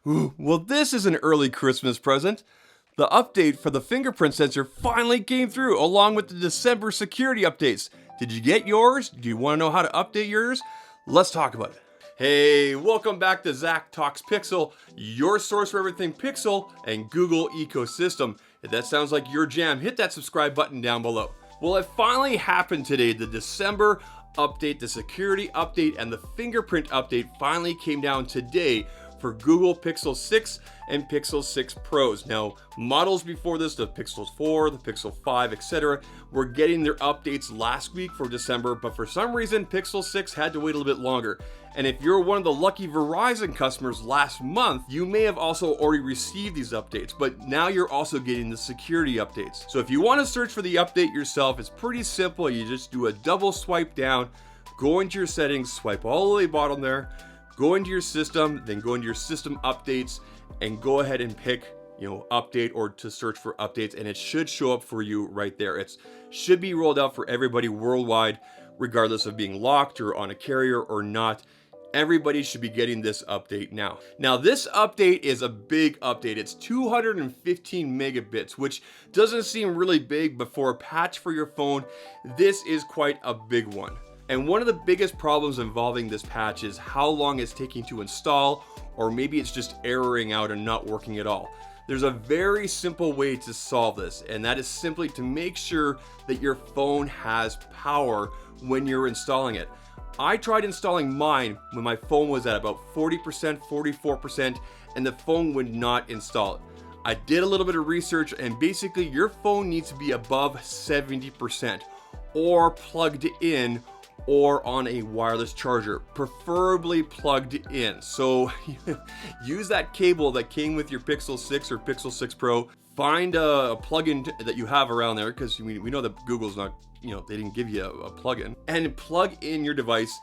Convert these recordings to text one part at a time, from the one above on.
Ooh, well, this is an early Christmas present. The update for the fingerprint sensor finally came through, along with the December security updates. Did you get yours? Do you want to know how to update yours? Let's talk about it. Hey, welcome back to Zach Talks Pixel, your source for everything Pixel and Google ecosystem. If that sounds like your jam, hit that subscribe button down below. Well, it finally happened today. The December update, the security update, and the fingerprint update finally came down today for Google Pixel 6 and Pixel 6 Pros. Now, models before this, the Pixel 4, the Pixel 5, etc., were getting their updates last week for December, but for some reason, Pixel 6 had to wait a little bit longer. And if you're one of the lucky Verizon customers last month, you may have also already received these updates, but now you're also getting the security updates. So if you want to search for the update yourself, it's pretty simple. You just do a double swipe down, go into your settings, swipe all the way bottom there, go into your system, then go into your system updates and go ahead and pick, update or to search for updates, and it should show up for you right there. It should be rolled out for everybody worldwide, regardless of being locked or on a carrier or not. Everybody should be getting this update now. Now, this update is a big update. It's 215 megabits, which doesn't seem really big, but for a patch for your phone, this is quite a big one. And one of the biggest problems involving this patch is how long it's taking to install, or maybe it's just erroring out and not working at all. There's a very simple way to solve this, and that is simply to make sure that your phone has power when you're installing it. I tried installing mine when my phone was at about 40%, 44%, and the phone would not install it. I did a little bit of research, and basically your phone needs to be above 70% or plugged in or on a wireless charger, preferably plugged in. So use that cable that came with your Pixel 6 or Pixel 6 Pro. Find a plug-in that you have around there, because we know that Google's not, they didn't give you a plug-in, and plug in your device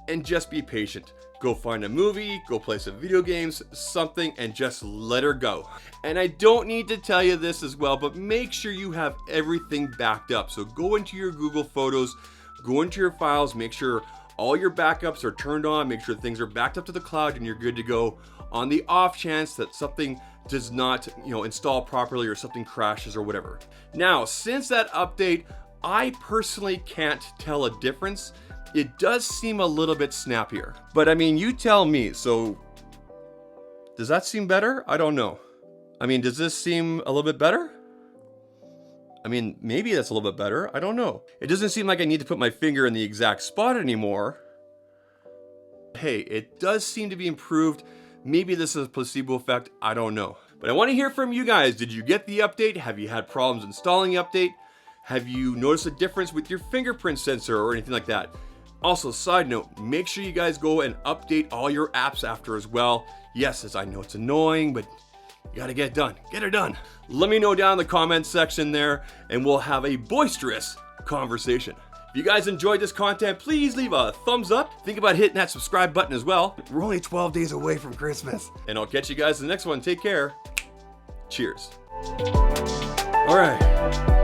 and just be patient. Go find a movie, go play some video games, something, and just let her go. And I don't need to tell you this as well, but make sure you have everything backed up. So go into your Google Photos, go into your files, make sure all your backups are turned on, make sure things are backed up to the cloud and you're good to go, on the off chance that something does not, install properly or something crashes or whatever. Now, since that update, I personally can't tell a difference. It does seem a little bit snappier, but I mean, you tell me. So does that seem better? I don't know. I mean, does this seem a little bit better? I mean, maybe that's a little bit better. I don't know. It doesn't seem like I need to put my finger in the exact spot anymore. Hey, it does seem to be improved. Maybe this is a placebo effect. I don't know. But I want to hear from you guys. Did you get the update? Have you had problems installing the update? Have you noticed a difference with your fingerprint sensor or anything like that? Also, side note, make sure you guys go and update all your apps after as well. Yes, as I know it's annoying, but you gotta get it done. Get her done. Let me know down in the comments section there, and we'll have a boisterous conversation. If you guys enjoyed this content, please leave a thumbs up. Think about hitting that subscribe button as well. We're only 12 days away from Christmas. And I'll catch you guys in the next one. Take care. Cheers. All right.